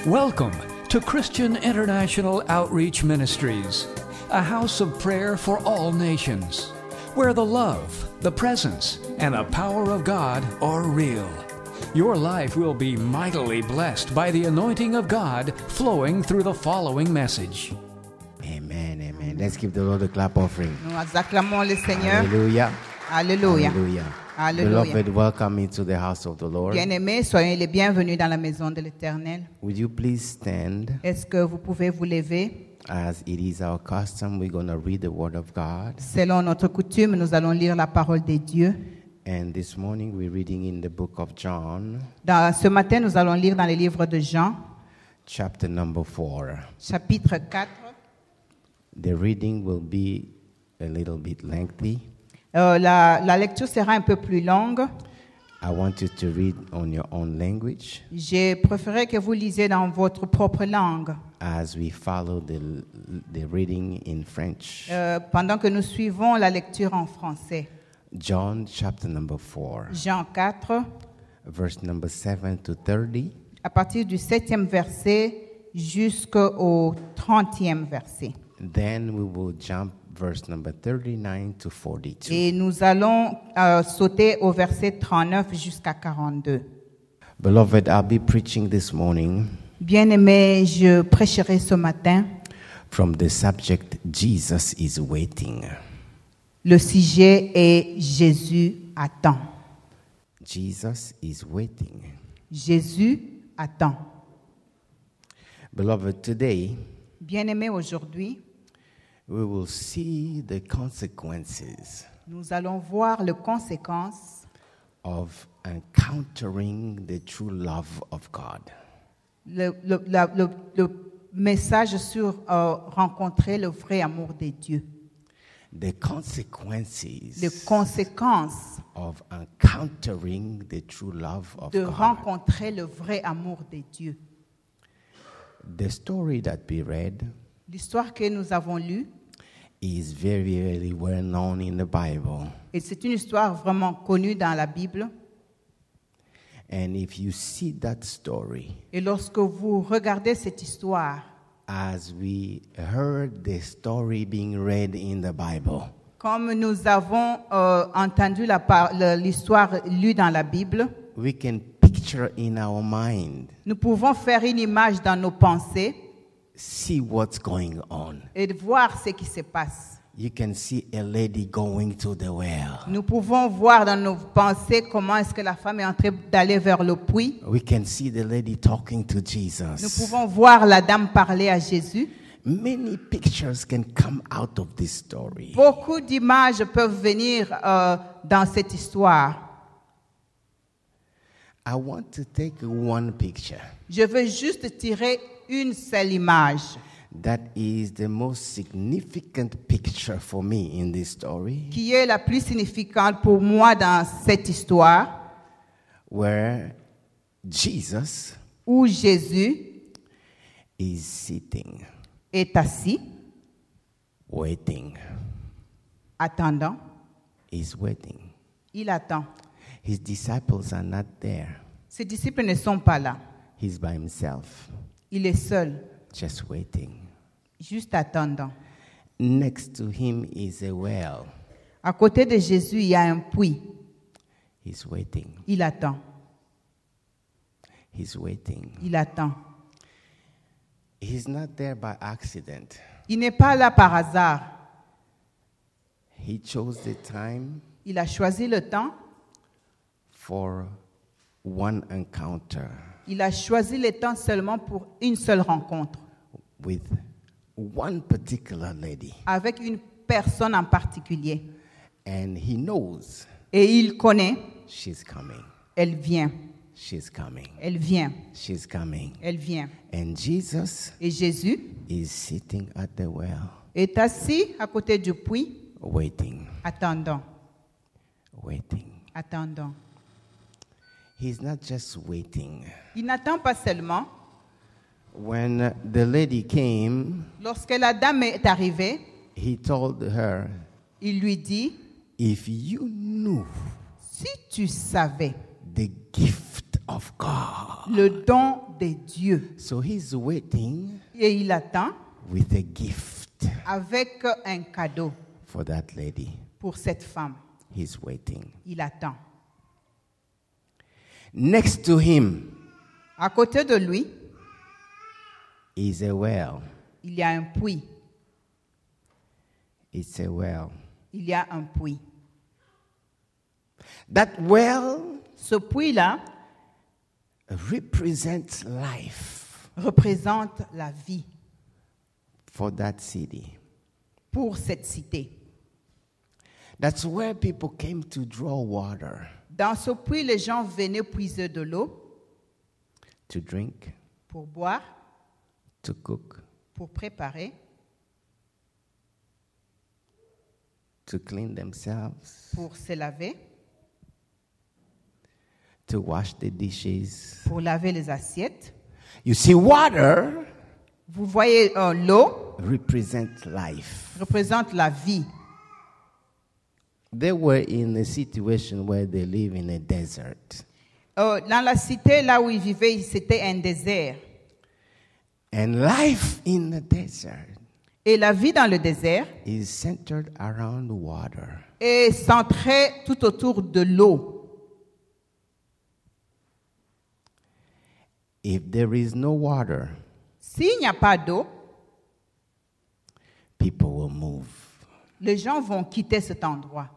Welcome to Christian International Outreach Ministries, a house of prayer for all nations, where the love, the presence, and the power of God are real. Your life will be mightily blessed by the anointing of God flowing through the following message. Amen, amen. Let's give the Lord a clap offering. Nous acclamons le Seigneur. Hallelujah. Alléluia. Hallelujah. Alléluia. Beloved, welcome into the house of the Lord. Bien-aimés, soyez les bienvenus dans la maison de l'Éternel. Would you please stand? Est-ce que vous pouvez vous lever? As it is our custom, we're going to read the Word of God. Selon notre coutume, nous allons lire la parole de Dieu. And this morning we're reading in the book of John, Ce matin, nous allons lire dans le livre de Jean, chapter number 4. chapitre 4. The reading will be a little bit lengthy. La lecture sera un peu plus longue. I want you to read on your own language J'ai préféré que vous lisiez dans votre propre langue, as we follow the reading in French. pendant que nous suivons la lecture en français. John chapter number 4, Jean 4, verse number 7 to 30. à partir du 7e verset jusqu'au 30e verset. Then we will jump verse number 39 to 42. Et nous allons sauter au verset 39 jusqu'à 42. Beloved, I'll be preaching this morning Bien-aimés, je prêcherai ce matin. from the subject Jesus is waiting. Le sujet est Jésus attend. Jesus is waiting. Jésus attend. Beloved, today Bien-aimés, aujourd'hui, we will see the consequences nous allons voir les conséquences of encountering the true love of God. le message sur rencontrer le vrai amour de Dieu. The consequences Les conséquences of encountering the true love of de God. rencontrer le vrai amour de Dieu. The story that we read L'histoire que nous avons lue, is very, very well known in the Bible. et c'est une histoire vraiment connue dans la Bible. And if you see that story, Et lorsque vous regardez cette histoire, as we heard the story being read in the Bible, comme nous avons entendu l'histoire lue dans la Bible, we can picture in our mind, nous pouvons faire une image dans nos pensées see what's going on. et voir ce qui se passe. You can see a lady going to the well. Nous pouvons voir dans nos pensées comment est-ce que la femme est en train d'aller vers le puits. We can see the lady talking to Nous Jesus. pouvons voir la dame parler à Jésus. Many pictures can come out of this story. Beaucoup d'images peuvent venir dans cette histoire. I want to take one picture Je veux juste tirer une seule image that is the most significant picture for me in this story, qui est la plus significante pour moi dans cette histoire, where Jesus où Jésus is sitting, est assis, waiting. attendant. Is waiting. Il attend. His disciples are not there. Ses disciples ne sont pas là. He's by himself, Il est seul, just waiting. juste attendant. Next to him is a well. À côté de Jésus, il y a un puits. He's waiting. Il attend. He's waiting. Il attend. He's not there by accident. Il n'est pas là par hasard. He chose the time Il a choisi le temps. for one encounter Il a choisi le temps seulement pour une seule rencontre with one particular lady. avec une personne en particulier. And he knows Et il connaît, she's coming. elle vient, She's coming. elle vient, She's coming. elle vient. And Jesus Et Jésus is sitting at the well, est assis à côté du puits, waiting, attendant, waiting. attendant. He's not just waiting. Il n'attend pas seulement. When the lady came, Lorsque la dame est arrivée, he told her, il lui dit, if you knew si tu savais the gift of of God. le don des dieux. So he's waiting Et il attend with a gift avec un cadeau for that lady. pour cette femme. He's waiting. Il attend. Next to him À côté de lui, is a well. il y a un puits. It's a well. Il y a un puits. That well Ce puits-là represents life représente la vie for that city. pour cette cité. That's where people came to draw water, Dans ce puits, les gens venaient puiser de l'eau to drink, pour boire, to cook, pour préparer, to clean themselves, pour se laver, to wash the dishes. pour laver les assiettes. You see, water Vous voyez, l'eau represents life. représente la vie. They were in a situation where they live in a desert. Dans la cité, là où ils vivaient, c'était un désert. And life in the desert Et la vie dans le désert is centered around water. est centrée tout autour de l'eau. If there is no water, S'il n'y a pas d'eau, people will move. les gens vont quitter cet endroit.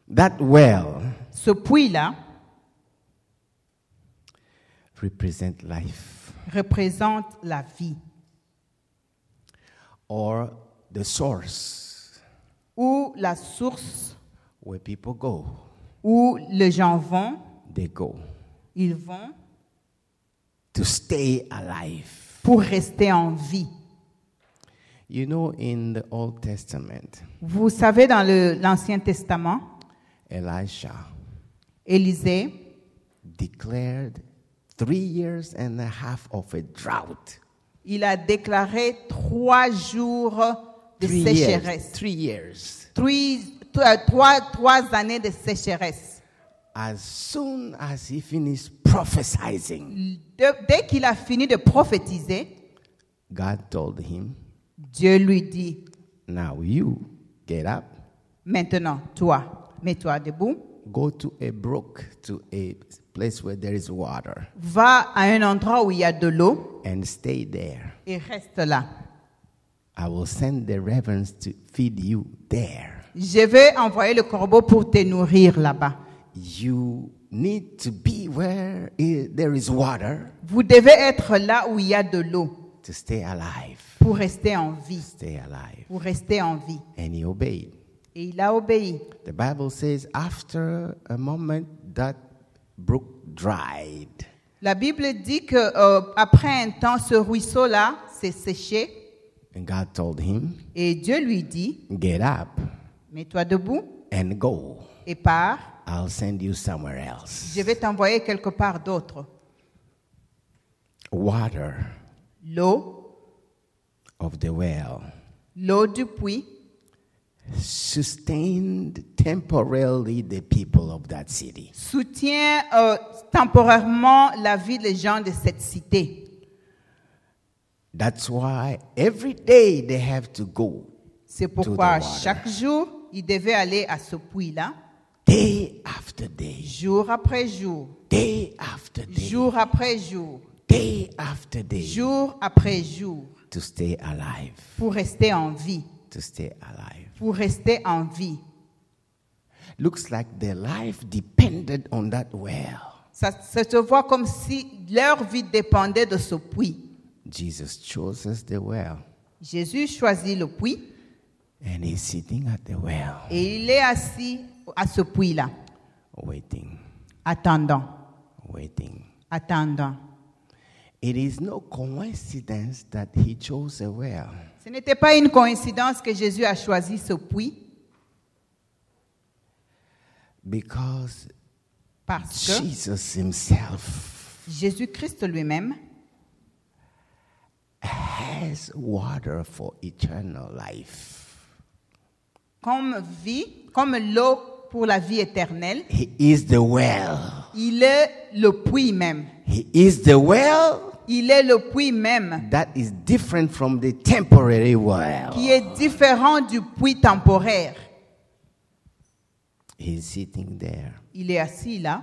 That well Ce puits-là represents life, représente la vie or the source ou la source where people go. où les gens vont, They go ils vont to stay alive. pour rester en vie. You know, in the Old Testament, Vous savez, dans l'Ancien Testament, Elisha Élisée declared 3 years and a half of a drought. il a déclaré 3 jours de 3 sécheresse. 3 years. 3 années de sécheresse. As soon as he finished prophesying, Dès qu'il a fini de prophétiser, God told him, Dieu lui dit, now you get up, maintenant, toi, mets-toi debout, go to a brook, to a place where there is water, va à un endroit où il y a de l'eau and stay there. et reste là. I will send the ravens to feed you there. Je vais envoyer le corbeau pour te nourrir là-bas. You need to be where there is water Vous devez être là où il y a de l'eau to stay alive. pour rester en vie. Stay alive. Pour rester en vie. And he obeyed. Et il a obéi. The Bible says after a moment that brook dried. La Bible dit que après un temps, ce ruisseau-là s'est séché And God told him, et Dieu lui dit, get up mets-toi debout and go. et pars. I'll send you somewhere else. Je vais t'envoyer quelque part d'autre. Water L'eau, of the well l'eau du puits sustained temporarily the people of that city. soutient temporairement la vie des gens de cette cité. That's why every day they have to go. C'est pourquoi To the water. chaque jour, ils devaient aller à ce puits-là, Day after day, jour après jour, day after day, jour après jour, day after day, jour après jour, to stay alive, pour rester en vie, to stay alive. pour rester en vie. Looks like their life depended on that well. Ça se voit comme si leur vie dépendait de ce puits. Jesus chose the well, Jésus choisit le puits and he's sitting at the well, et il est assis à ce puits-là, waiting, attendant, waiting. attendant. It is no coincidence that he chose a well. Ce n'était pas une coïncidence que Jésus a choisi ce puits, Because parce que Jesus himself Jésus-Christ lui-même has water for eternal life. comme vie, comme l'eau pour la vie éternelle. He is the well. Il est le puits même. He is the well Il est le puits même that is different from the temporary well. qui est différent du puits temporaire. He's sitting there. Il est assis là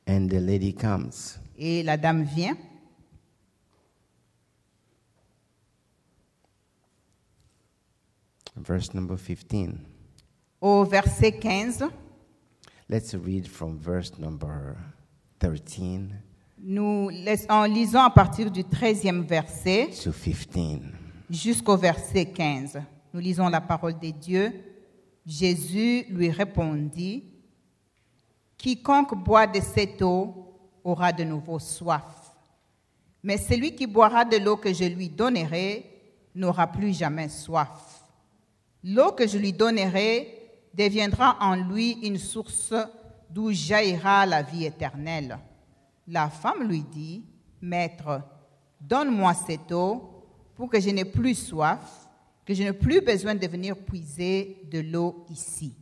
And the lady comes. et la dame vient. Verse number 15. Au verset 15, Let's read from verse number 13 en lisant à partir du 13e verset to 15. jusqu'au verset 15. Nous lisons la parole de Dieu. Jésus lui répondit, « Quiconque boit de cette eau aura de nouveau soif. Mais celui qui boira de l'eau que je lui donnerai n'aura plus jamais soif. L'eau que je lui donnerai deviendra en lui une source d'où jaillira la vie éternelle. » La femme lui dit, « Maître, donne-moi cette eau pour que je n'ai plus soif, que je n'ai plus besoin de venir puiser de l'eau ici. »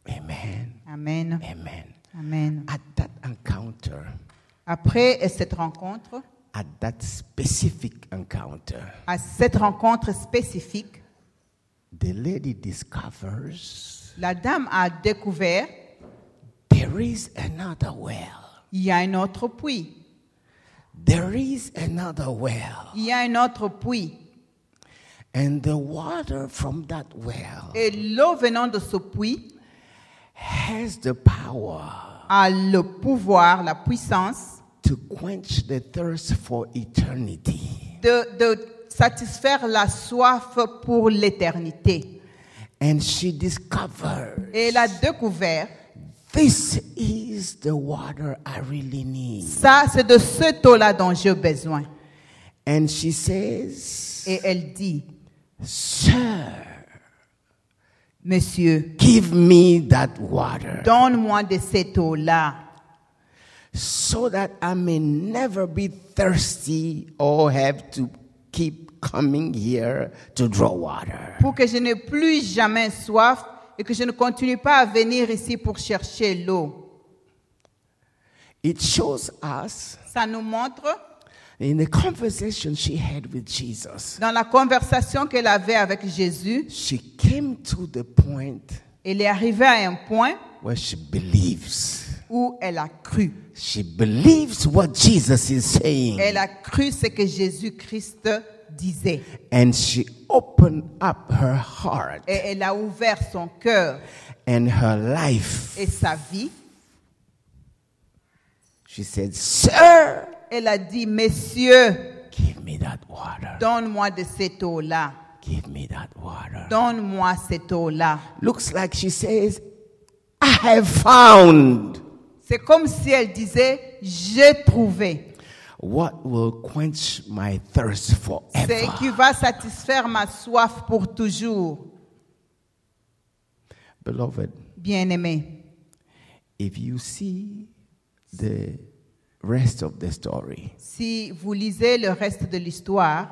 Amen. Amen. Amen. Amen. At that encounter, Après cette rencontre, at that specific encounter, à cette rencontre spécifique, the lady discovers la dame a découvert there is another well. il y a un autre puits. There is another well. Il y a un autre puits. And the water from that well Et l'eau venant de ce puits has the power a le pouvoir, la puissance to quench the thirst for eternity. de satisfaire la soif pour l'éternité. And she discovers Et elle a découvert, this is the water I really need. ça c'est de cette eau-là dont j'ai besoin. And she says, Et elle dit, Sir, Monsieur, give me that water donne-moi de cette eau-là, so that I may never be thirsty or have to keep coming here to draw water. pour que je n'ai plus jamais soif et que je ne continue pas à venir ici pour chercher l'eau. It shows us Ça nous montre, in the conversation she had with Jesus, dans la conversation qu'elle avait avec Jésus, she came to the point elle est arrivée à un point where she believes. où elle a cru. She believes what Jesus is saying. Elle a cru ce que Jésus-Christ disait. And she opened up her heart Et elle a ouvert son cœur and her life. et sa vie. She said, Sir, Elle a dit, Messieurs, give me that water. donne-moi de cette eau-là. Give me that water. Donne-moi cette eau-là. Looks like she says, I have found C'est comme si elle disait, j'ai trouvé what will quench my thirst forever. ce qui va satisfaire ma soif pour toujours. Beloved, Bien-aimé, if you see the rest of the story, si vous lisez le reste de l'histoire,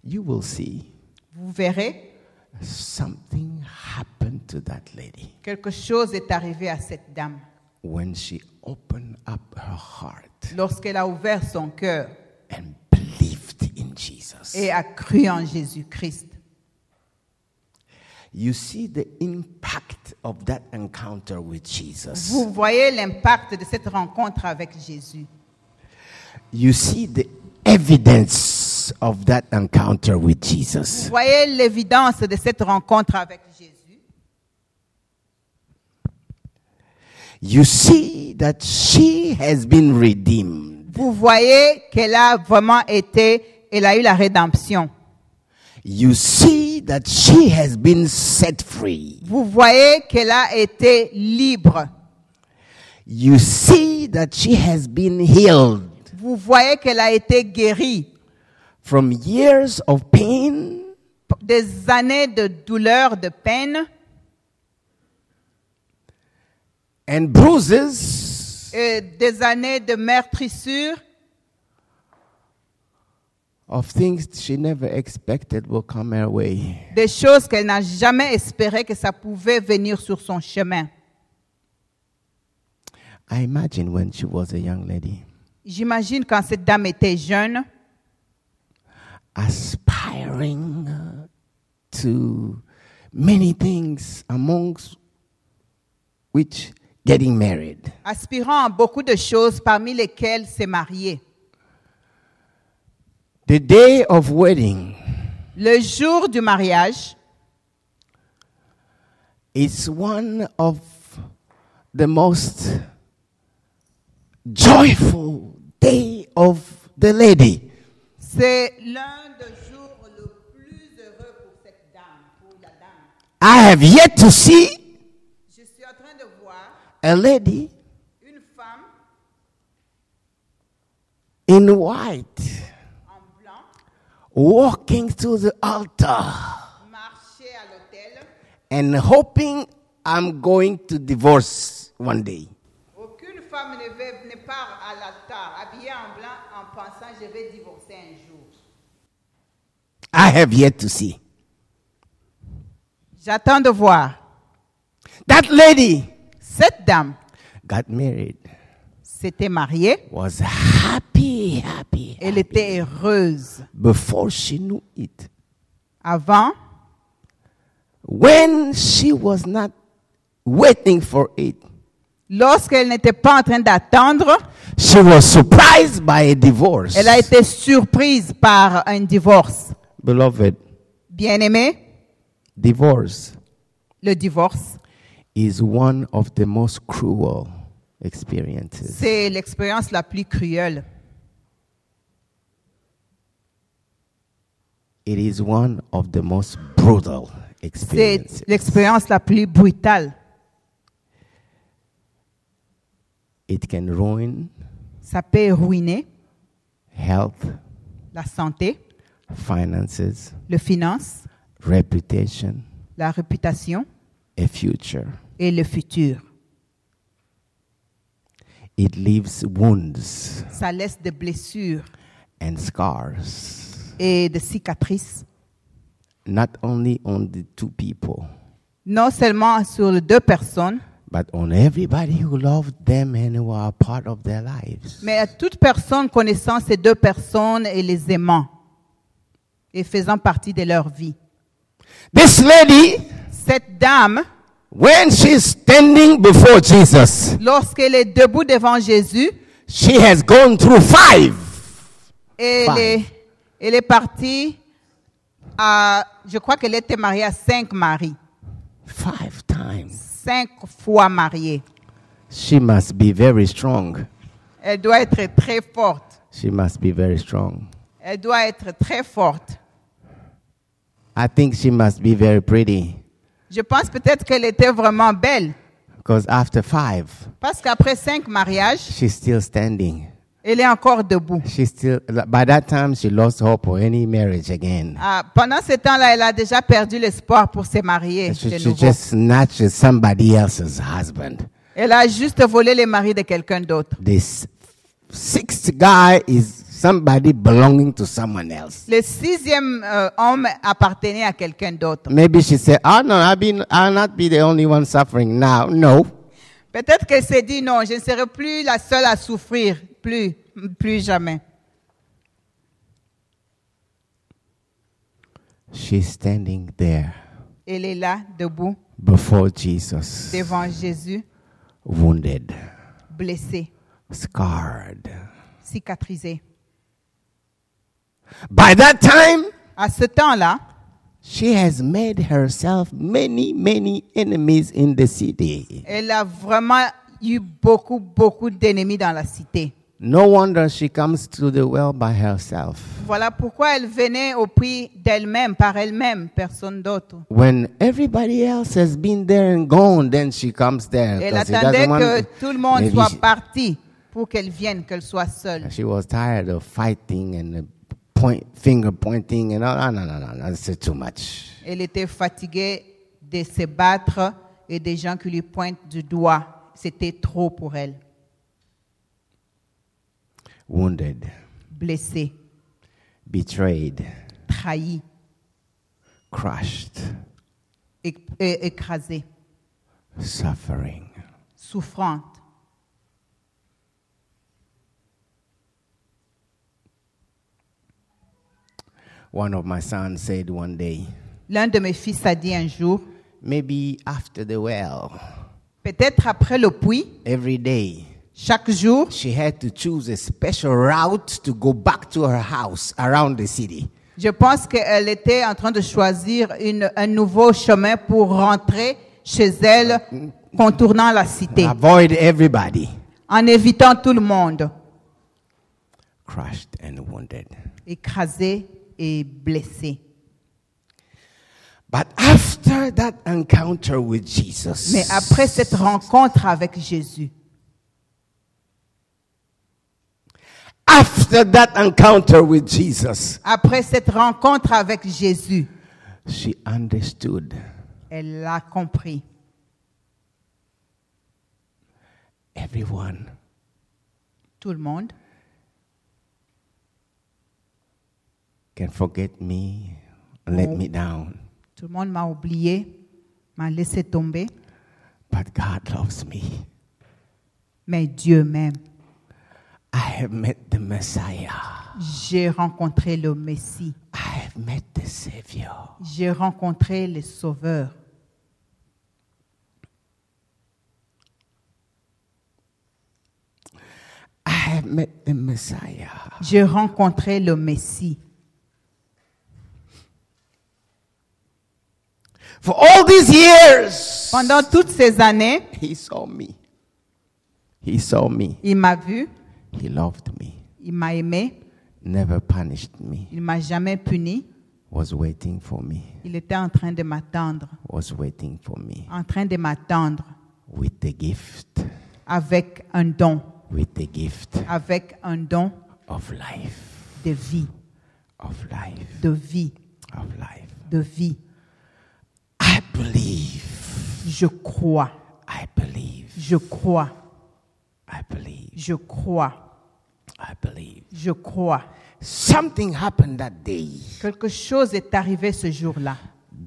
you will see vous verrez something happened to that lady quelque chose est arrivé à cette dame when she opened up her heart lorsqu'elle a ouvert son cœur and believed in Jesus. et a cru en Jésus-Christ. You see the impact of that encounter with Jesus. Vous voyez l'impact de cette rencontre avec Jésus. You see the evidence of that encounter with Vous Jesus. voyez l'évidence de cette rencontre avec Jésus. You see that she has been redeemed. Vous voyez qu'elle a vraiment elle a eu la rédemption. You see that she has been set free. Vous voyez qu'elle a été libre. You see that she has been healed Vous voyez qu'elle a été guérie from years of pain, des années de douleur, de peine, and bruises et des années de meurtrissure of things she never expected will come her way. Des choses qu'elle n'a jamais espéré que ça pouvait venir sur son chemin. I imagine when she was a young lady, J'imagine quand cette dame était jeune, aspiring to many things, amongst which getting married. aspirant à beaucoup de choses, parmi lesquelles s'est mariée. The day of wedding Le jour du mariage is one of the most joyful day of the lady. c'est l'un des jours le plus heureux pour cette dame, pour la dame. I have yet to see Je suis en train de voir a lady une femme in white en blanc walking to the altar marcher à l'autel. and hoping I'm going to divorce one day. Aucune femme ne part à l'altar habillée en blanc en pensant je vais divorcer un jour. I have yet to see. J'attends de voir. That lady Cette dame got married, s'était mariée. was happy. Elle était heureuse. Before she knew it. Avant, When she was not waiting for it, lorsqu'elle n'était pas en train d'attendre, she was surprised by a divorce. elle a été surprise par un divorce. Beloved, Bien-aimé, divorce le divorce, is one of the most cruel experiences. c'est l'expérience la plus cruelle. It is one of the most brutal experiences. C'est l'expérience la plus brutale. It can ruin Ça peut ruiner health, la santé, finances, le finance, reputation, la réputation a future. et le futur. It leaves wounds Ça laisse des blessures and scars, et des cicatrices, not only on the two people, non seulement sur les deux personnes, but on everybody who loved them and who are part of their lives. mais à toute personne connaissant ces deux personnes et les aimant et faisant partie de leur vie. This lady, Cette dame, when she's standing before Jesus, lorsqu'elle est debout devant Jésus, she has gone through 5. elle est partie à, je crois qu'elle était mariée à 5 maris, 5 times. 5 fois mariée. She must be very strong. Elle doit être très forte. She must be very strong. Elle doit être très forte. I think she must be very pretty. Je pense peut-être qu'elle était vraiment belle. Because after 5, Parce qu'après 5 mariages, she's still standing. elle est encore debout. She's still, by that time, she lost hope for any marriage again. Pendant ce temps-là, elle a déjà perdu l'espoir pour se marier She de she nouveau. just snatched somebody else's husband. Elle a juste volé les maris de quelqu'un d'autre. This 6th guy is somebody belonging to someone else. Le 6e homme appartenait à quelqu'un d'autre. Maybe she said, "Oh no, I'll not be the only one suffering now." No, Peut-être qu'elle s'est dit non, je ne serai plus la seule à souffrir, plus jamais. she's standing there Elle est là, debout, before Jesus, devant Jésus, wounded, blessée, scarred. cicatrisée. By that time, À ce temps-là, she has made herself many enemies in the city. elle a vraiment eu beaucoup d'ennemis dans la cité. No wonder she comes to the well by herself. Voilà pourquoi elle venait au puits d'elle-même, par elle-même, personne d'autre. When everybody else has been there and gone, then she comes there. Elle 'cause she attendait doesn't que want- tout le monde maybe soit parti pour qu'elle vienne, qu'elle soit seule. she was tired of fighting and finger pointing and all. No, that's too much. Elle était fatiguée de se battre et des gens qui lui pointent du doigt. C'était trop pour elle. Wounded, Blessée, betrayed, trahie, crushed, écrasée, suffering. souffrante. One of my sons said one day, L'un de mes fils a dit un jour, maybe after the well, peut-être après le puits, every day, chaque jour, she had to choose a special route to go back to her house around the city. je pense qu'elle était en train de choisir un nouveau chemin pour rentrer chez elle, contournant la cité, Avoid everybody. en évitant tout le monde, Crushed and wounded. écrasée et blessée. But after that encounter with Jesus, Mais après cette rencontre avec Jésus, after that encounter with Jesus, après cette rencontre avec Jésus, she understood elle l'a compris. everyone Tout le monde can forget me and let me down, Tout le monde m'a oublié, m'a laissé tomber, but God loves me. mais Dieu m'aime. I have met the Messiah. J'ai rencontré le Messie. I have met the Savior. J'ai rencontré le Sauveur. I have met the Messiah. J'ai rencontré le Messie. For all these years, Pendant toutes ces années, He saw me. He saw me. il m'a vu, He loved me. il m'a aimé, Never punished me. il m'a jamais puni. Was waiting for me. Il était en train de m'attendre, Was waiting for me. en train de m'attendre With the gift. avec un don, With the gift avec un don of life. de vie, Of life. de vie, Of life. de vie. I believe. Je crois, I believe. je crois, I believe. je crois, I believe. je crois. Something happened that day. Quelque chose est arrivé ce jour-là.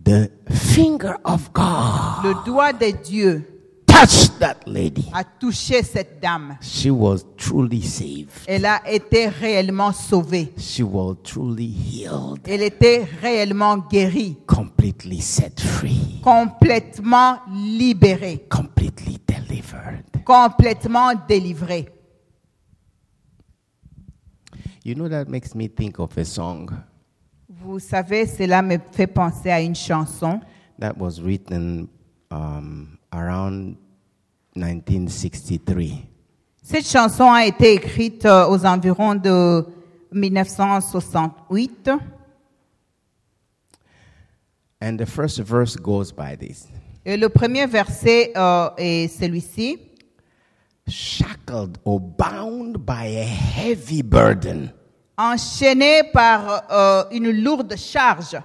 The finger of God Le doigt de Dieu touched that lady. a touché cette dame. She was truly saved. Elle a été réellement sauvée. She was truly healed. Elle était réellement guérie, Completely set free. complètement libérée, Completely delivered. complètement délivrée. You know, that makes me think of a song Vous savez, cela me fait penser à une chanson that was written around 1963. Cette chanson a été écrite aux environs de 1968. And the first verse goes by this. Et le premier verset est celui-ci. Shackled or bound by a heavy burden, Enchaîné par une lourde charge,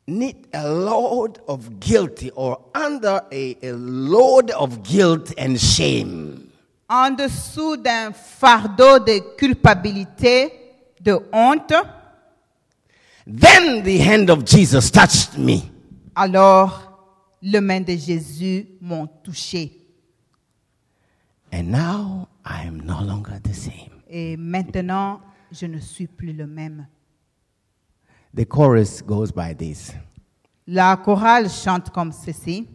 need a load of guilty or under a load of guilt and shame. en dessous d'un fardeau de culpabilité, de honte, Then the hand of Jesus touched me. alors les mains de Jésus m'ont touché. And now I am no longer the same. Et maintenant, je ne suis plus le même. The chorus goes by this. La chorale chante comme ceci.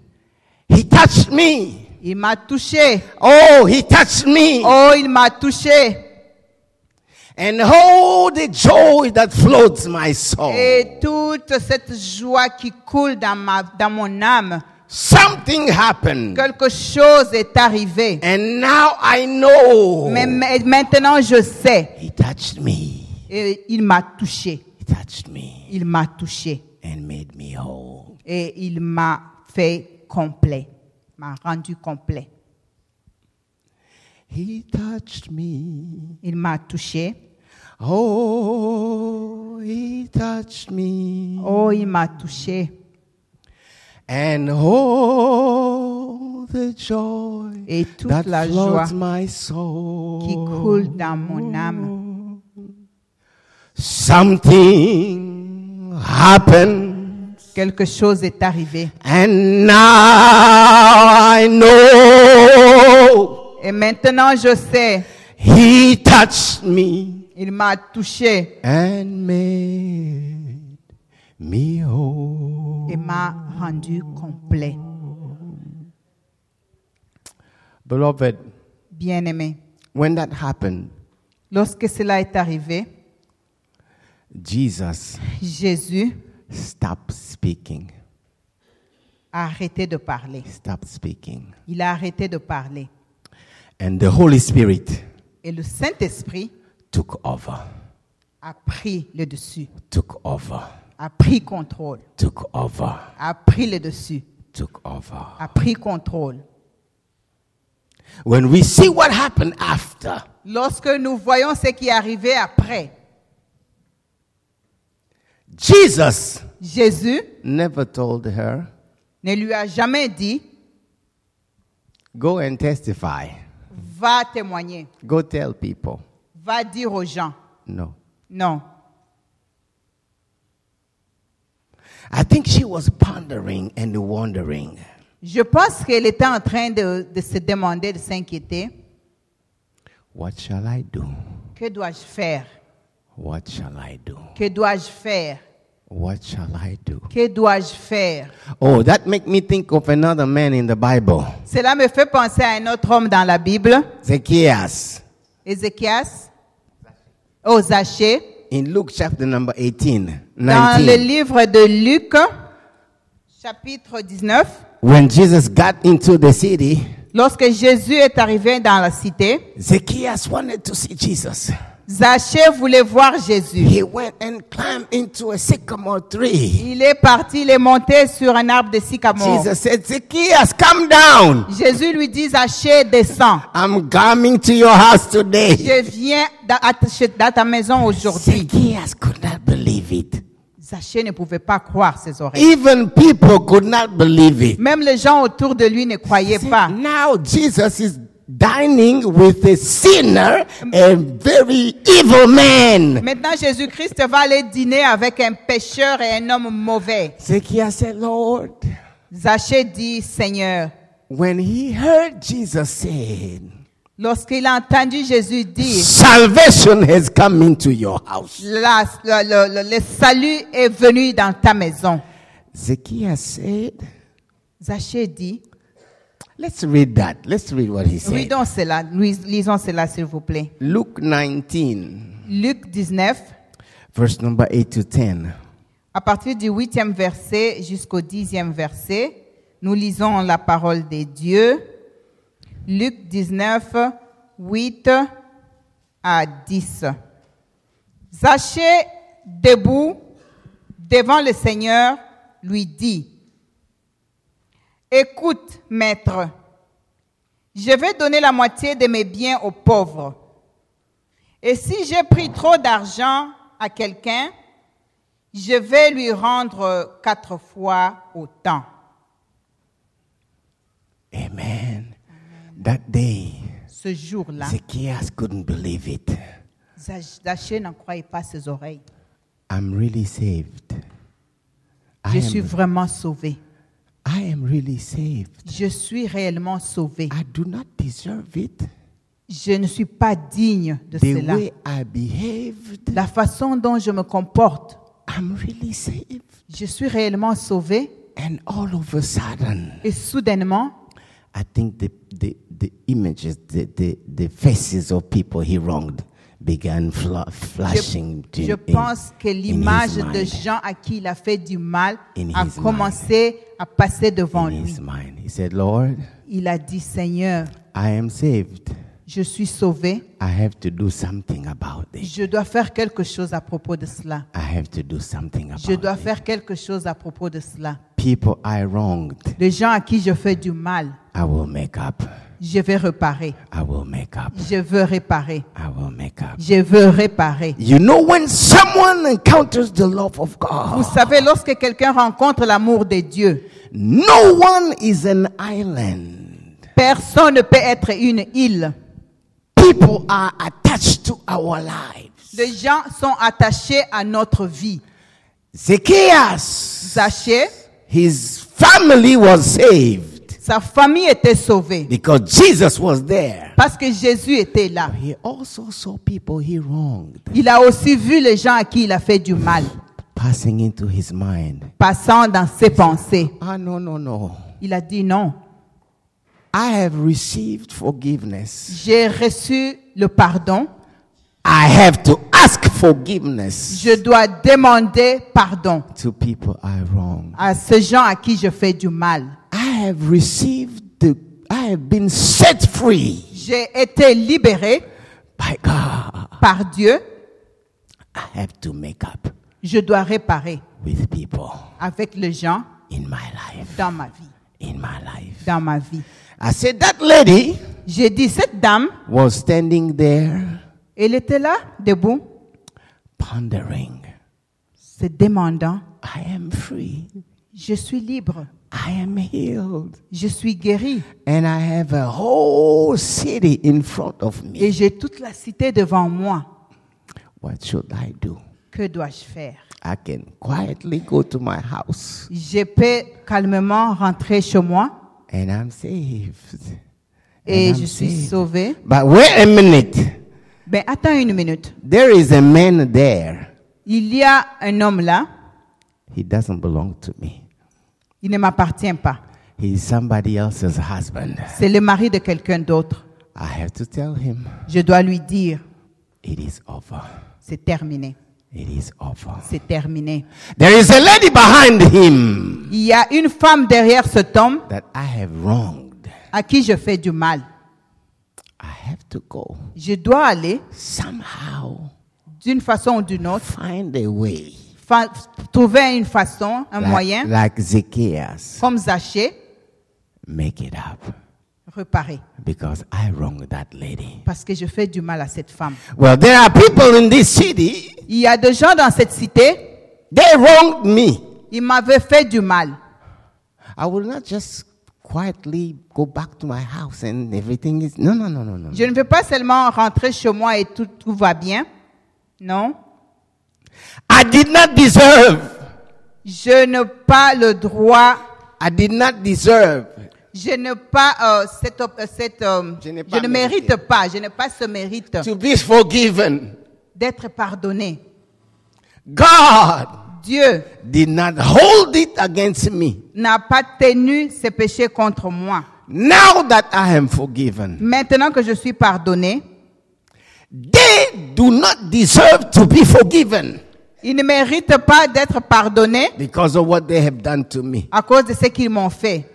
He touched me. Il m'a touché. Oh, he touched me. Oh, il m'a touché. And oh, the joy that floats my soul. Et toute cette joie qui coule dans mon âme. Something happened. Quelque chose est arrivé. And now I know. Mais maintenant, je sais. He touched me. Et il m'a touché. He touched me Il m'a touché. and made me whole. Et il m'a fait complet. M'a rendu complet. He touched me. Il m'a touché. Oh, he touched me. Oh, il m'a touché. And oh, the joy Et toute that la joie floods my soul. qui coule dans mon âme. Something happened, Quelque chose est arrivé. and now I know Et maintenant je sais, He touched me il m'a touché and made me whole. et m'a rendu complet. Beloved, Bien-aimé, when that happened, lorsque cela est arrivé, Jesus Jésus stopped speaking. a arrêté de parler. Stopped speaking. Il a arrêté de parler. And the Holy Spirit Et le Saint-Esprit took over. a pris le dessus, Took over. a pris contrôle, Took over. a pris le dessus, Took over. a pris contrôle. When we see what happened after, Lorsque nous voyons ce qui est arrivé après, Jesus Jésus never told her, ne lui a jamais dit, go and testify. va témoigner, Go tell people. va dire aux gens. No. Non. I think she was pondering and wondering. Je pense qu'elle était en train de se demander, de s'inquiéter. What shall I do? Que dois-je faire? What shall I do? Que dois-je faire? What shall I do? Que dois-je faire? Oh, that make me think of another man in the Bible. Cela me fait penser à un autre homme dans la Bible, Zacchaeus. Ézéchias, oh Zachée, In Luke chapter number 18, dans le 19. livre de Luc, chapitre 19. When Jesus got into the city, Lorsque Jésus est arrivé dans la cité, Zacchaeus wanted to see Jesus. Zachée voulait voir Jésus. He went and climbed into a sycamore tree. Il est parti, il est monté sur un arbre de sycamore. Jesus said, Zacchaeus, come down. Jésus lui dit, Zachée, descends. I'm coming to your house today. Je viens dans ta maison aujourd'hui. Zacchaeus could not believe it. Zachée ne pouvait pas croire ses oreilles. Even people could not believe it. Même les gens autour de lui ne croyaient pas. Now Jesus is dining with a sinner, a very evil man. Maintenant, Jésus-Christ va aller dîner avec un pécheur et un homme mauvais. Zacchaeus said, Lord, Zachée dit, Seigneur, when he heard Jesus said, lorsqu'il a entendu Jésus dire, salvation has come into your house. le salut est venu dans ta maison. Zacchaeus said, Zachée dit, let's read that. Let's read what he said. lisons cela s'il vous plaît. Luke 19, Luc 19, verse number 8 to 10. à partir du 8e verset jusqu'au 10e verset, nous lisons la parole de Dieu. Luc 19, 8 à 10. Zachée, debout devant le Seigneur, lui dit, écoute, maître, je vais donner la moitié de mes biens aux pauvres. Et si j'ai pris trop d'argent à quelqu'un, je vais lui rendre 4 fois autant. Amen. That day, Ce jour-là, Zacchaeus couldn't believe it. Zachée n'en croyait pas ses oreilles. I'm really saved. Je suis vraiment sauvé. I am really saved. Je suis réellement sauvé. I do not deserve it. Je ne suis pas digne de The cela. way I behaved, La façon dont je me comporte, I'm really saved. je suis réellement sauvé. And all of a sudden, Et soudainement, I think the images, the faces of people he wronged began flashing je pense que l'image de gens à qui il a fait du mal a commencé à passer devant in lui. his mind. He said, Lord, Il a dit, Seigneur, I am saved. je suis sauvé. I have to do something about this. Je dois faire quelque chose à propos de cela. I have to do something about Je dois it. faire quelque chose à propos de cela. People I wronged, Les gens à qui je fais du mal, I will make up. je vais réparer. I will make up. Je veux réparer. I will make up. Je veux réparer. You know, when someone encounters the love of Vous God, savez, lorsque quelqu'un rencontre l'amour de Dieu, no one is an island. Personne ne peut être une île. People are attached to our lives. Les gens sont attachés à notre vie. Zacchaeus, Zachée, his family was saved sa famille était sauvée because Jesus was there. parce que Jésus était là. He also saw people he wronged Il a aussi vu les gens à qui il a fait du mal, passing into his mind. passant dans ses pensées. Ah, no. Il a dit non, I have received forgiveness. j'ai reçu le pardon, I have to ask forgiveness je dois demander pardon to people I wronged. à ces gens à qui je fais du mal. I have been set free J'ai été libéré by God. par Dieu, I have to make up je dois réparer with people avec les gens in my life. dans ma vie. In my life. Dans ma vie. I said that lady J'ai dit, cette dame, was standing there elle était là, debout, pondering. se demandant, I am free. je suis libre, I am healed. je suis guéri And I have a whole city in front of me. et j'ai toute la cité devant moi. What should I do? Que dois-je faire? I can quietly go to my house Je peux calmement rentrer chez moi and I'm saved. et And je I'm suis saved. sauvé. But wait a minute. Ben, attends une minute. There is a man there. Il y a un homme là, He doesn't belong to me. il ne m'appartient pas. He's somebody else's husband. C'est le mari de quelqu'un d'autre. I have to tell him Je dois lui dire, it is over. c'est terminé. It is over. C'est terminé. There is a lady behind him Il y a une femme derrière cet homme that I have wronged. à qui je fais du mal. I have to go. Je dois aller Somehow d'une façon ou d'une autre, find a way. trouver une façon, un moyen, Like Zacchaeus. comme Zachée, Make it up. réparer. Because I wronged that lady. Parce que je fais du mal à cette femme. Well, there are people in this city, Il y a des gens dans cette cité, they wronged me. ils m'avaient fait du mal. I will not just quietly go back to my house and everything is... No. Je ne veux pas seulement rentrer chez moi et tout va bien. Non. I did not deserve. Je n'ai pas le droit, I did not deserve je n'ai pas Je n'ai pas je ne mérite mérité. pas, je n'ai pas ce mérite to be forgiven. d'être pardonné. God Dieu did not hold it against me. n'a pas tenu ses péchés contre moi. Now that I am forgiven, Maintenant que je suis pardonné, they do not deserve to be forgiven ils ne méritent pas d'être pardonnés because of what they have done to me. à cause de ce qu'ils m'ont fait.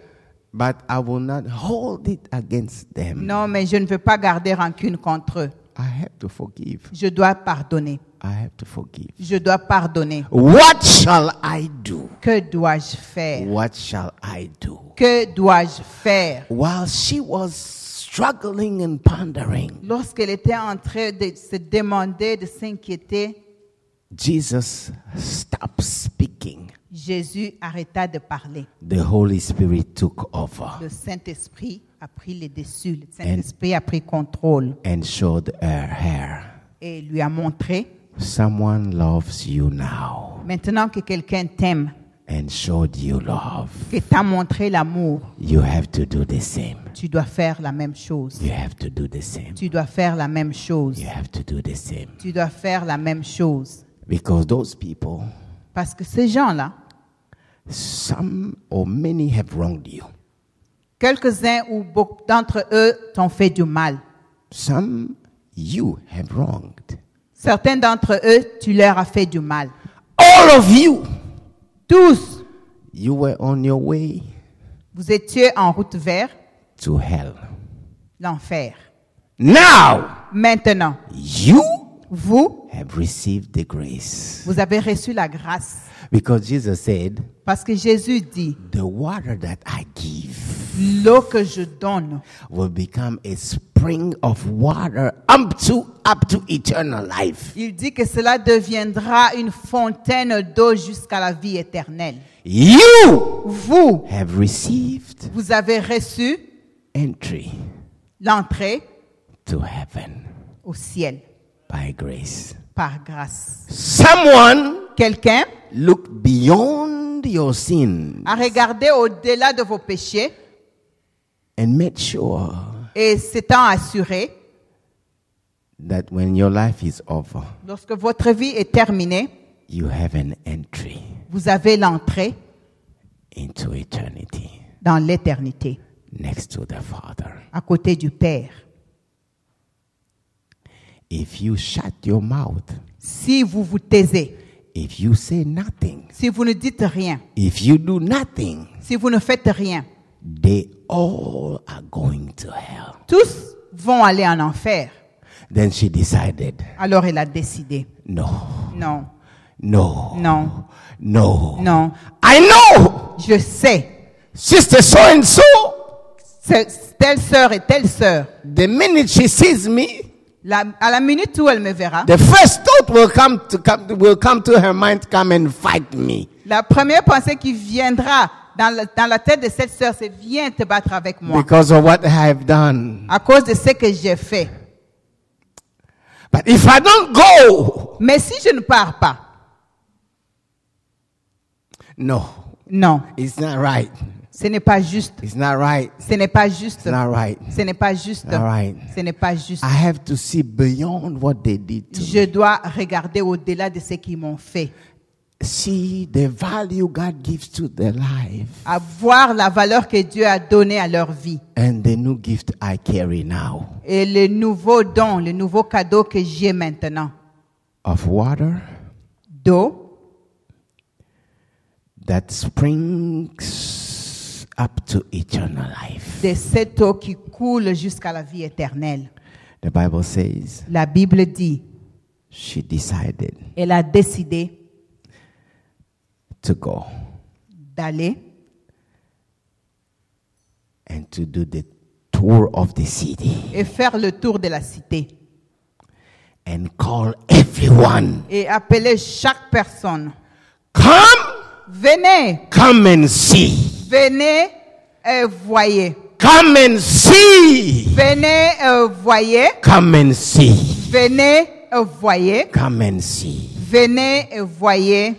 But I will not hold it against them. Non, mais je ne veux pas garder rancune contre eux. I have to forgive. Je dois pardonner. I have to forgive. Je dois pardonner. What shall I do? Que dois-je faire? What shall I do? Que dois-je faire? While she was struggling and pondering, Lorsqu'elle était en train de se demander, de s'inquiéter, Jesus stopped speaking. Jésus arrêta de parler. The Holy Spirit took over Le Saint-Esprit a pris le dessus. Le Saint-Esprit a pris contrôle and showed her, et lui a montré, someone loves you now maintenant que quelqu'un t'aime, and showed you love. que t'a montré l'amour, You have to do the same. tu dois faire la même chose. You have to do the same. Tu dois faire la même chose. You have to do the same. Tu dois faire la même chose. Because those people, Parce que ces gens-là, some or many have wronged you. quelques-uns ou beaucoup d'entre eux t'ont fait du mal. Some you have wronged. Certains d'entre eux, tu leur as fait du mal. All of you, Tous, you were on your way vous étiez en route vers to hell. l'enfer. Now, Maintenant, you vous, have received the grace. vous avez reçu la grâce. Because Jesus said, Parce que Jésus dit, the water that I give l'eau que je donne will become a spring of water up to eternal life. il dit que cela deviendra une fontaine d'eau jusqu'à la vie éternelle. You Vous, have received vous avez reçu entry l'entrée to heaven au ciel by grace. par grâce. Someone Quelqu'un look beyond your sin a regardé au-delà de vos péchés and made sure et s'étant assuré, that when your life is over, lorsque votre vie est terminée, you have an entry vous avez l'entrée into eternity dans l'éternité, next to the Father. à côté du Père. If you shut your mouth, Si vous vous taisez, if you say nothing, si vous ne dites rien, if you do nothing, si vous ne faites rien, they all are going to hell. tous vont aller en enfer. Then she decided, Alors elle a décidé, no, non, no, non, no. non, I know, je sais, sister so and so, telle sœur et telle sœur, the minute she sees me, à la minute où elle me verra, the first thought will come to her mind, come and fight me. la première pensée qui viendra dans la tête de cette sœur, c'est viens te battre avec moi. Because of what I have done. À cause de ce que j'ai fait. But if I don't go, Mais si je ne pars pas, no, non, it's not right. ce n'est pas juste. It's not right. Ce n'est pas juste. It's not right. Ce n'est pas juste. All right. Ce n'est pas juste. I have to see beyond what they did to Je me. dois regarder au-delà de ce qu'ils m'ont fait. See the value God gives to their life À voir la valeur que Dieu a donnée à leur vie. and the new gift I carry now Et le nouveau don, le nouveau cadeau que j'ai maintenant. of water D'eau that springs up to eternal life. de cette eau qui coule jusqu'à la vie éternelle. The Bible says La Bible dit, she decided elle a décidé to go d'aller and to do the tour of the city et faire le tour de la cité and call everyone. et appeler chaque personne. Come and see. Venez et voyez. Come and see. Venez et voyez. Come and see. Venez et voyez. Come and see. Venez et voyez.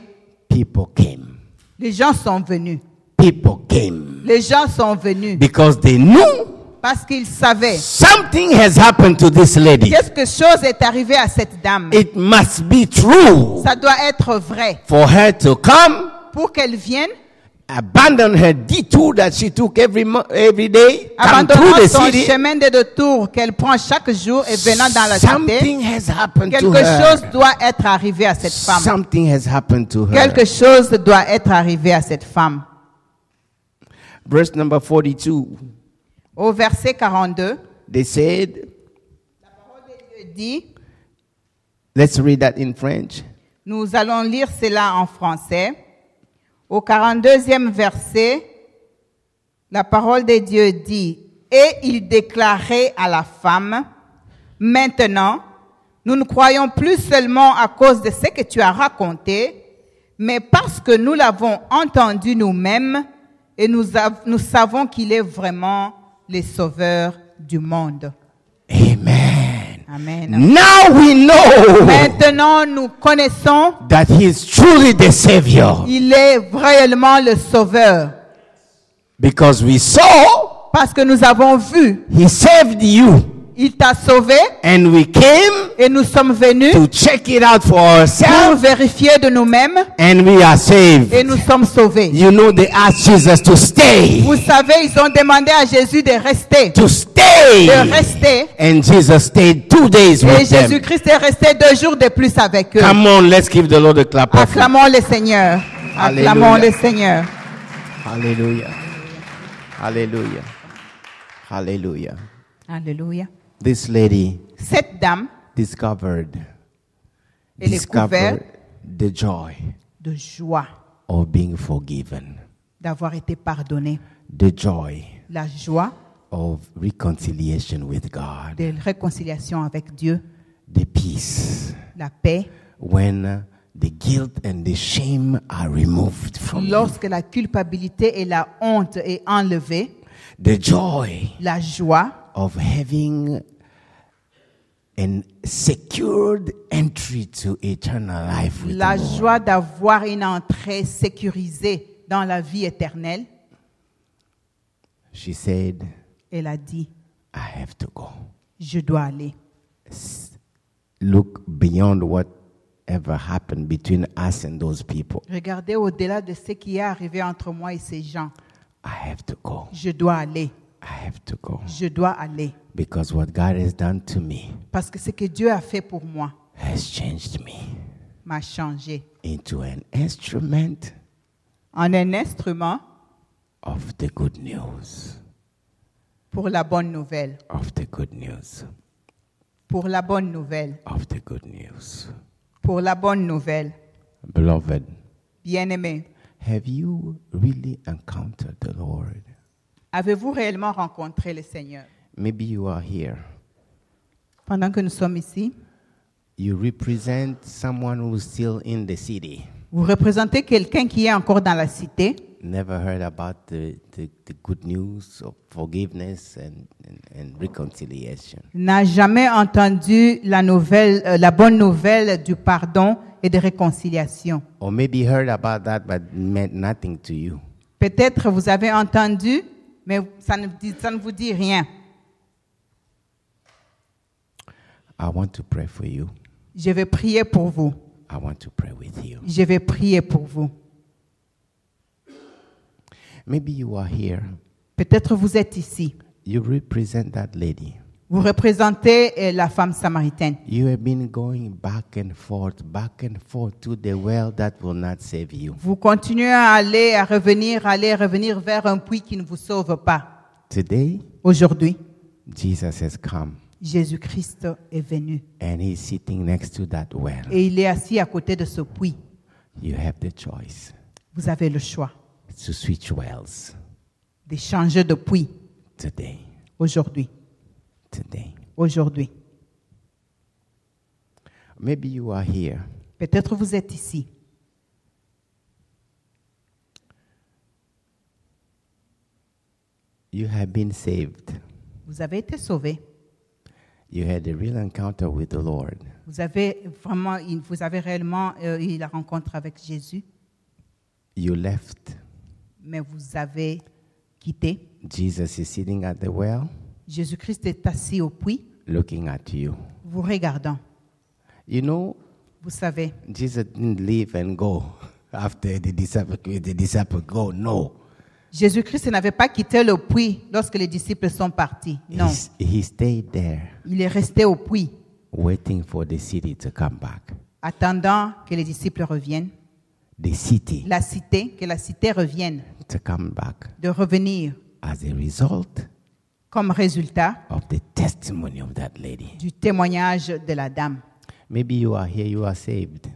People came. Les gens sont venus. People came. Les gens sont venus Because they knew parce qu'ils savaient something has happened to this lady. quelque chose est arrivé à cette dame. It must be true Ça doit être vrai. for her to come, Pour qu'elle vienne, abandon her detour that she took every day, come through abandonnant the son city. chemin de retour qu'elle prend chaque jour et venant dans la cité, Something has happened to quelque her. chose doit être arrivé à cette femme. Something has happened to her. Quelque chose doit être arrivé à cette femme. Verse number 42. Au verset 42, They said, Dieu dit, let's read that in French. nous allons lire cela en français. Au 42e verset, la parole de Dieu dit, et il déclarait à la femme, maintenant, nous ne croyons plus seulement à cause de ce que tu as raconté, mais parce que nous l'avons entendu nous-mêmes et nous savons qu'il est vraiment le sauveur du monde. Amen. Amen. Now we know Maintenant, nous connaissons, that he is truly the Savior il est réellement le sauveur. because we saw Parce que nous avons vu, he saved you il t'a sauvé and we came et nous sommes venus to check it out for pour ourselves vérifier de nous-mêmes and we are saved. et nous sommes sauvés. You know, they asked Jesus to stay. Vous savez, ils ont demandé à Jésus de rester. To stay. De rester. And Jesus stayed 2 days Et with them. Jésus-Christ est resté 2 jours de plus avec eux. Come on, let's give the Lord a clap of Acclamons le Seigneur. Acclamons Alléluia. le Seigneur. Hallelujah. Hallelujah. Hallelujah. Alléluia. This lady Cette dame, discovered elle est couverte the joy de joie of being forgiven, d'avoir été pardonnée. the joy La joie of reconciliation with God, de réconciliation avec Dieu. the peace La paix. when the guilt and the shame are removed from you. Lorsque la culpabilité et la honte est enlevée. The joy la joie of having a secured entry to eternal life with la the Lord. joie d'avoir une entrée sécurisée dans la vie éternelle. She said, Elle a dit, I have to go. je dois aller. Look beyond whatever happened between us and those people. Regardez au-delà de ce qui est arrivé entre moi et ces gens. I have to go. Je dois aller. I have to go. Je dois aller. Because what God has done to me Parce que ce que Dieu a fait pour moi has changed me m'a changé into an instrument en un instrument of the good news. pour la bonne nouvelle. Of the good news. Pour la bonne nouvelle. Of the good news. Pour la bonne nouvelle. Beloved, Bien-aimés, have you really encountered the Lord? avez-vous réellement rencontré le Seigneur? Maybe you are here. Pendant que nous sommes ici, You represent someone who's still in the city. vous représentez quelqu'un qui est encore dans la cité, Never heard about the good news of forgiveness and reconciliation. n'a jamais entendu la nouvelle, la bonne nouvelle du pardon et de réconciliation. Or maybe heard about that but meant nothing to you. Peut-être vous avez entendu, mais ça ne vous dit rien. I want to pray for you. Je vais prier pour vous. I want to pray with you. Je vais prier pour vous. Maybe you are here. Peut-être vous êtes ici. You represent that lady. Vous représentez la femme samaritaine. You have been going back and forth to the well that will not save you. Vous continuez à aller, à revenir vers un puits qui ne vous sauve pas. Today, Aujourd'hui, Jesus has come Jésus-Christ est venu and he's sitting next to that well. et il est assis à côté de ce puits. You have the choice Vous avez le choix to switch wells de changer de puits today. aujourd'hui. Today. Aujourd'hui. Maybe you are here. Peut-être vous êtes ici. You have been saved. Vous avez été sauvé. You had a real encounter with the Lord. Vous avez réellement eu la rencontre avec Jésus, You left. mais vous avez quitté. Jesus is sitting at the well, Jésus-Christ est assis au puits, looking at you. vous regardant. You know, Vous savez, Jesus didn't leave and go after the disciples go. No. Jésus-Christ n'avait pas quitté le puits lorsque les disciples sont partis. Non, He stayed there, il est resté au puits, waiting for the city to come back. attendant que les disciples reviennent. The city La cité, que la cité revienne, to come back de revenir as a result comme résultat of the testimony of that lady. du témoignage de la dame. Maybe you are here, you are saved.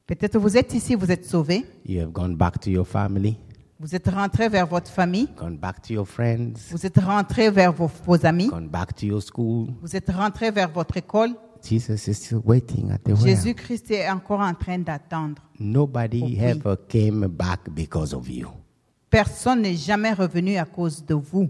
Peut-être vous êtes ici, vous êtes sauvés, You have gone back to your family, vous êtes rentrés vers votre famille, gone back to your friends, vous êtes rentrés vers vos amis, gone back to your school. vous êtes rentrés vers votre école. Jesus is still waiting at the well. Jésus-Christ est encore en train d'attendre. Nobody Oui. ever came back because of you. Personne n'est jamais revenu à cause de vous.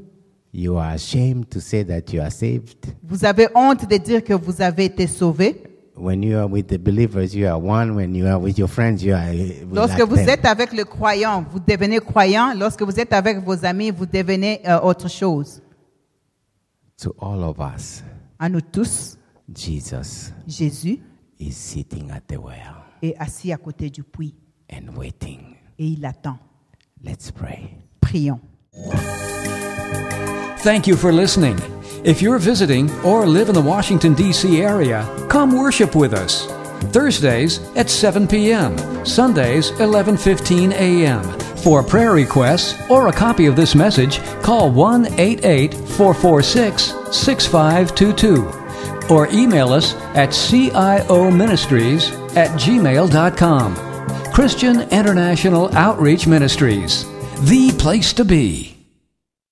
You are ashamed to say that you are saved. Vous avez honte de dire que vous avez été sauvés. When you are with the believers, you are one. When you are with your friends, you are Lorsque like vous them. êtes avec le croyant, vous devenez croyant. Lorsque vous êtes avec vos amis, vous devenez autre chose. To all of us, À nous tous, Jesus Jésus is sitting at the well est assis à côté du puits and waiting. et il attend. Let's pray. Prions. Thank you for listening. If you're visiting or live in the Washington, D.C. area, come worship with us. Thursdays at 7 p.m., Sundays 11:15 a.m. For prayer requests or a copy of this message, call 1-88-446-6522 or email us at cioministries@gmail.com. Christian International Outreach Ministries, the place to be.